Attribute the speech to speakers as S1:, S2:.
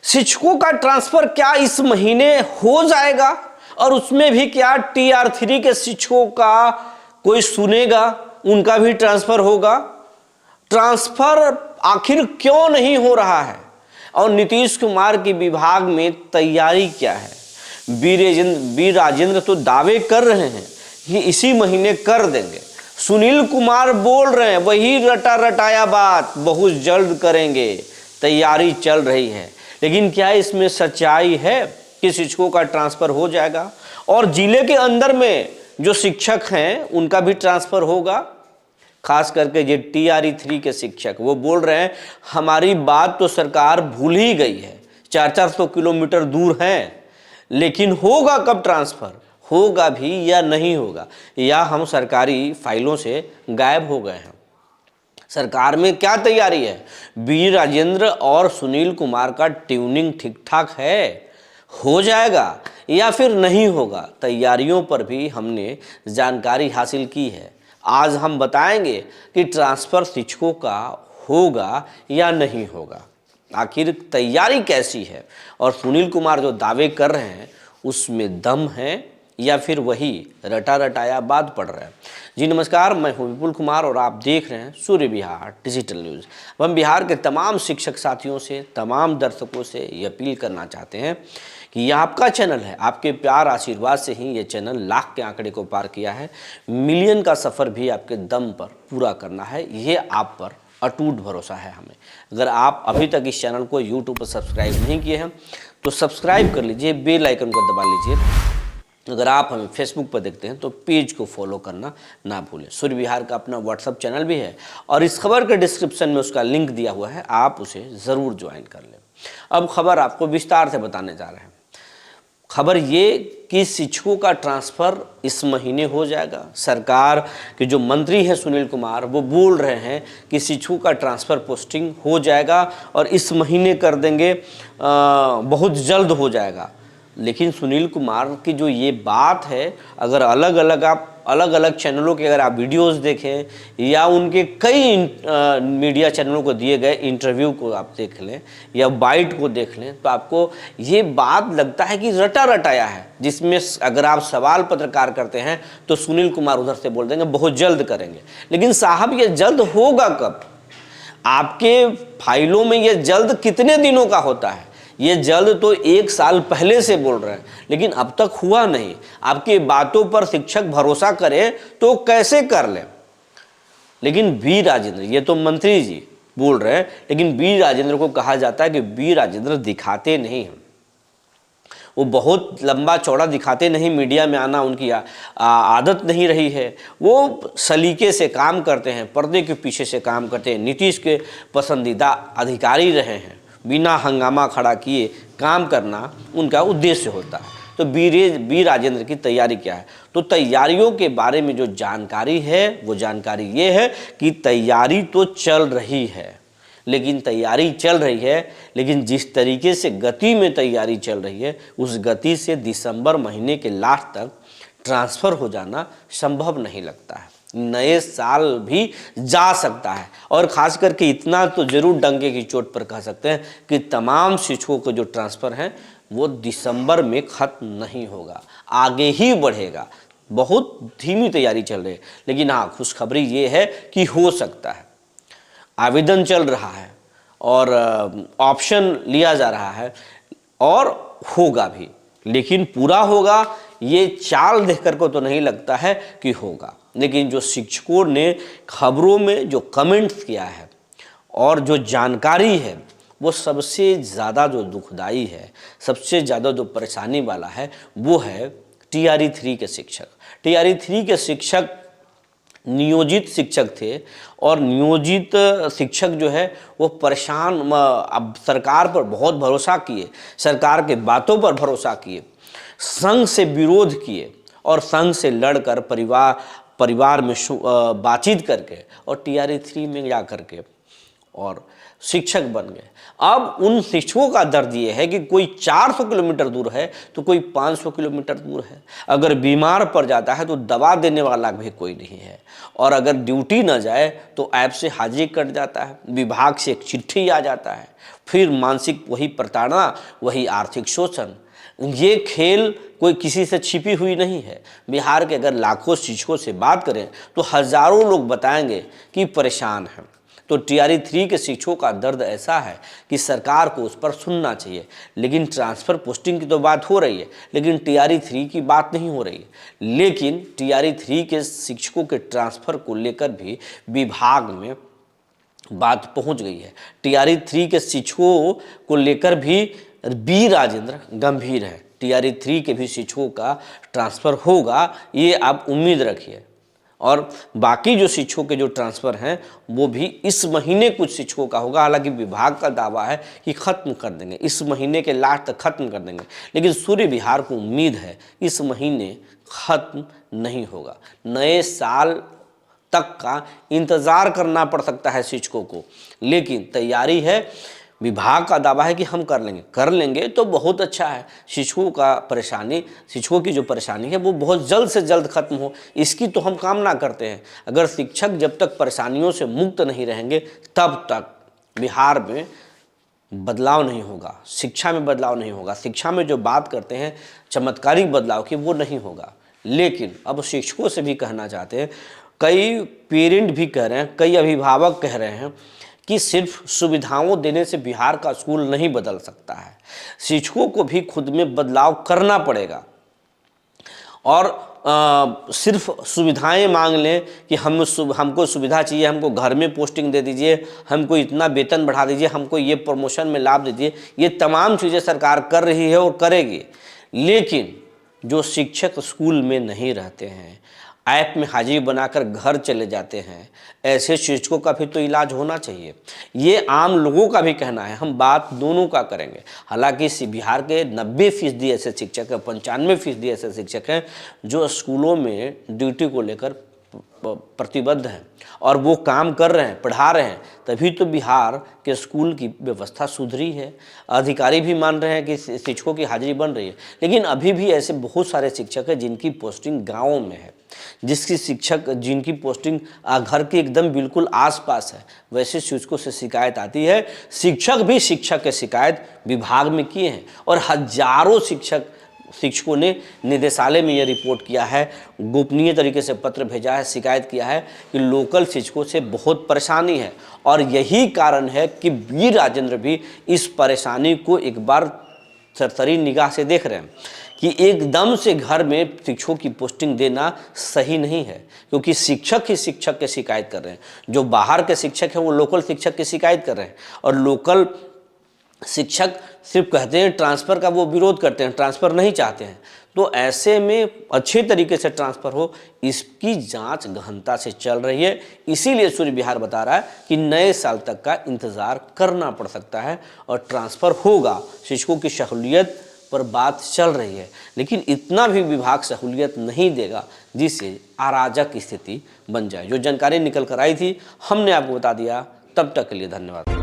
S1: शिक्षकों का ट्रांसफर क्या इस महीने हो जाएगा? और उसमें भी क्या TR3 के शिक्षकों का कोई सुनेगा? उनका भी ट्रांसफर होगा? ट्रांसफर आखिर क्यों नहीं हो रहा है? और नीतीश कुमार के विभाग में तैयारी क्या है? बी राजेंद्र तो दावे कर रहे हैं कि इसी महीने कर देंगे। सुनील कुमार बोल रहे हैं वही रटा रटाया बात, बहुत जल्द करेंगे, तैयारी चल रही है। लेकिन क्या इसमें सच्चाई है कि शिक्षकों का ट्रांसफर हो जाएगा? और जिले के अंदर में जो शिक्षक हैं उनका भी ट्रांसफर होगा? खास करके ये TR3 के शिक्षक वो बोल रहे हैं हमारी बात तो सरकार भूल ही गई है, 400 किलोमीटर दूर हैं, लेकिन होगा कब ट्रांसफर? होगा भी या नहीं होगा, या हम सरकारी फाइलों से गायब हो गए हैं? सरकार में क्या तैयारी है? बी राजेंद्र और सुनील कुमार का ट्यूनिंग ठीक ठाक है? हो जाएगा या फिर नहीं होगा? तैयारियों पर भी हमने जानकारी हासिल की है। आज हम बताएंगे कि ट्रांसफर शिक्षकों का होगा या नहीं होगा, आखिर तैयारी कैसी है, और सुनील कुमार जो दावे कर रहे हैं उसमें दम है या फिर वही रटा रटाया बात पड़ रहा है। जी नमस्कार, मैं हूं विपुल कुमार और आप देख रहे हैं सूर्य बिहार डिजिटल न्यूज़। हम बिहार के तमाम शिक्षक साथियों से, तमाम दर्शकों से ये अपील करना चाहते हैं कि यह आपका चैनल है, आपके प्यार आशीर्वाद से ही ये चैनल लाख के आंकड़े को पार किया है। मिलियन का सफ़र भी आपके दम पर पूरा करना है, ये आप पर अटूट भरोसा है हमें। अगर आप अभी तक इस चैनल को यूट्यूब पर सब्सक्राइब नहीं किए हैं तो सब्सक्राइब कर लीजिए, बेल आइकन को दबा लीजिए। अगर आप हमें फेसबुक पर देखते हैं तो पेज को फॉलो करना ना भूलें। सूर्य बिहार का अपना व्हाट्सअप चैनल भी है और इस खबर के डिस्क्रिप्शन में उसका लिंक दिया हुआ है, आप उसे ज़रूर ज्वाइन कर लें। अब खबर आपको विस्तार से बताने जा रहे हैं। खबर ये कि शिक्षकों का ट्रांसफ़र इस महीने हो जाएगा। सरकार के जो मंत्री हैं सुनील कुमार वो बोल रहे हैं कि शिक्षकों का ट्रांसफ़र पोस्टिंग हो जाएगा और इस महीने कर देंगे, बहुत जल्द हो जाएगा। लेकिन सुनील कुमार की जो ये बात है, अगर अलग अलग चैनलों के अगर आप वीडियोस देखें या उनके कई मीडिया चैनलों को दिए गए इंटरव्यू को आप देख लें या बाइट को देख लें तो आपको ये बात लगता है कि रटा रटाया है, जिसमें अगर आप सवाल पत्रकार करते हैं तो सुनील कुमार उधर से बोल देंगे बहुत जल्द करेंगे। लेकिन साहब ये जल्द होगा कब? आपके फाइलों में ये जल्द कितने दिनों का होता है? ये जल्द तो 1 साल पहले से बोल रहे हैं, लेकिन अब तक हुआ नहीं। आपकी बातों पर शिक्षक भरोसा करें तो कैसे कर लें? लेकिन बी राजेंद्र, ये तो मंत्री जी बोल रहे हैं, लेकिन बी राजेंद्र को कहा जाता है कि बी राजेंद्र दिखाते नहीं हैं, वो बहुत लंबा चौड़ा दिखाते नहीं, मीडिया में आना उनकी आदत नहीं रही है। वो सलीके से काम करते हैं, पर्दे के पीछे से काम करते हैं, नीतीश के पसंदीदा अधिकारी रहे हैं। बिना हंगामा खड़ा किए काम करना उनका उद्देश्य होता है। तो बी राजेंद्र की तैयारी क्या है? तो तैयारियों के बारे में जो जानकारी है वो जानकारी ये है कि तैयारी तो चल रही है, लेकिन जिस तरीके से गति में तैयारी चल रही है उस गति से दिसंबर महीने के लास्ट तक ट्रांसफ़र हो जाना संभव नहीं लगता है। नए साल भी जा सकता है, और ख़ास करके इतना तो ज़रूर डंके की चोट पर कह सकते हैं कि तमाम शिक्षकों को जो ट्रांसफ़र हैं वो दिसंबर में ख़त्म नहीं होगा, आगे ही बढ़ेगा। बहुत धीमी तैयारी चल रही है, लेकिन हाँ, खुशखबरी ये है कि हो सकता है। आवेदन चल रहा है और ऑप्शन लिया जा रहा है और होगा भी, लेकिन पूरा होगा ये चाल देखकर को तो नहीं लगता है कि होगा। लेकिन जो शिक्षकों ने खबरों में जो कमेंट्स किया है और जो जानकारी है वो सबसे ज़्यादा जो दुखदाई है, सबसे ज़्यादा जो परेशानी वाला है वो है TR3 के शिक्षक। TR3 के शिक्षक नियोजित शिक्षक थे और नियोजित शिक्षक जो है वो परेशान, अब सरकार पर बहुत भरोसा किए, सरकार के बातों पर भरोसा किए, संघ से विरोध किए और संघ से लड़कर परिवार में बातचीत करके और TR3 में जा करके और शिक्षक बन गए। अब उन शिक्षकों का दर्द ये है कि कोई 400 किलोमीटर दूर है तो कोई 500 किलोमीटर दूर है। अगर बीमार पड़ जाता है तो दवा देने वाला भी कोई नहीं है, और अगर ड्यूटी न जाए तो ऐप से हाजिरी कट जाता है, विभाग से एक चिट्ठी आ जाता है, फिर मानसिक वही प्रताड़ना, वही आर्थिक शोषण। ये खेल कोई किसी से छिपी हुई नहीं है। बिहार के अगर लाखों शिक्षकों से बात करें तो हजारों लोग बताएंगे कि परेशान हैं। तो टीआरई 3 के शिक्षकों का दर्द ऐसा है कि सरकार को उस पर सुनना चाहिए। लेकिन ट्रांसफ़र पोस्टिंग की तो बात हो रही है, लेकिन टीआरई 3 की बात नहीं हो रही है। लेकिन टीआरई 3 के शिक्षकों के ट्रांसफ़र को लेकर भी विभाग में बात पहुंच गई है। टीआरई 3 के शिक्षकों को लेकर भी बी राजेंद्र गंभीर है। टीआरई 3 के भी शिक्षकों का ट्रांसफ़र होगा, ये आप उम्मीद रखिए। और बाकी जो शिक्षकों के जो ट्रांसफ़र हैं वो भी इस महीने कुछ शिक्षकों का होगा। हालांकि विभाग का दावा है कि ख़त्म कर देंगे, इस महीने के लास्ट तक ख़त्म कर देंगे, लेकिन सूर्य विहार को उम्मीद है इस महीने ख़त्म नहीं होगा। नए साल तक का इंतज़ार करना पड़ सकता है शिक्षकों को, लेकिन तैयारी है। विभाग का दावा है कि हम कर लेंगे तो बहुत अच्छा है। शिक्षकों की जो परेशानी है वो बहुत जल्द से जल्द खत्म हो, इसकी तो हम कामना करते हैं। अगर शिक्षक जब तक परेशानियों से मुक्त नहीं रहेंगे तब तक बिहार में बदलाव नहीं होगा, शिक्षा में बदलाव नहीं होगा। शिक्षा में जो बात करते हैं चमत्कारिक बदलाव की, वो नहीं होगा। लेकिन अब शिक्षकों से भी कहना चाहते हैं, कई पेरेंट भी कह रहे हैं, कई अभिभावक कह रहे हैं कि सिर्फ सुविधाओं देने से बिहार का स्कूल नहीं बदल सकता है, शिक्षकों को भी खुद में बदलाव करना पड़ेगा। और सिर्फ सुविधाएं मांग लें कि हमको सुविधा चाहिए, हमको घर में पोस्टिंग दे दीजिए, हमको इतना वेतन बढ़ा दीजिए, हमको ये प्रमोशन में लाभ दीजिए, ये तमाम चीज़ें सरकार कर रही है और करेगी। लेकिन जो शिक्षक स्कूल में नहीं रहते हैं, ऐप में हाजिरी बनाकर घर चले जाते हैं, ऐसे शिक्षकों का भी तो इलाज होना चाहिए। ये आम लोगों का भी कहना है, हम बात दोनों का करेंगे। हालांकि बिहार के 90% ऐसे शिक्षक हैं, 95% ऐसे शिक्षक हैं जो स्कूलों में ड्यूटी को लेकर प्रतिबद्ध हैं और वो काम कर रहे हैं, पढ़ा रहे हैं, तभी तो बिहार के स्कूल की व्यवस्था सुधरी है। अधिकारी भी मान रहे हैं कि शिक्षकों की हाजिरी बन रही है। लेकिन अभी भी ऐसे बहुत सारे शिक्षक हैं जिनकी पोस्टिंग गाँवों में है, जिनकी पोस्टिंग घर के एकदम बिल्कुल आसपास है। वैसे शिक्षकों से शिकायत आती है, शिक्षक भी शिक्षक के शिकायत विभाग में किए हैं और हजारों शिक्षकों ने निदेशालय में यह रिपोर्ट किया है, गोपनीय तरीके से पत्र भेजा है, शिकायत किया है कि लोकल शिक्षकों से बहुत परेशानी है। और यही कारण है कि बी राजेंद्र भी इस परेशानी को एक बार सरसरी निगाह से देख रहे हैं कि एकदम से घर में शिक्षकों की पोस्टिंग देना सही नहीं है, क्योंकि शिक्षक ही शिक्षक के शिकायत कर रहे हैं। जो बाहर के शिक्षक हैं वो लोकल शिक्षक की शिकायत कर रहे हैं, और लोकल शिक्षक सिर्फ कहते हैं ट्रांसफ़र का, वो विरोध करते हैं, ट्रांसफ़र नहीं चाहते हैं। तो ऐसे में अच्छे तरीके से ट्रांसफ़र हो, इसकी जांच गहनता से चल रही है। इसीलिए सूर्य विहार बता रहा है कि नए साल तक का इंतज़ार करना पड़ सकता है और ट्रांसफ़र होगा। शिक्षकों की सहूलियत पर बात चल रही है, लेकिन इतना भी विभाग सहूलियत नहीं देगा जिससे अराजक स्थिति बन जाए। जो जानकारी निकल कर आई थी हमने आपको बता दिया। तब तक के लिए धन्यवाद।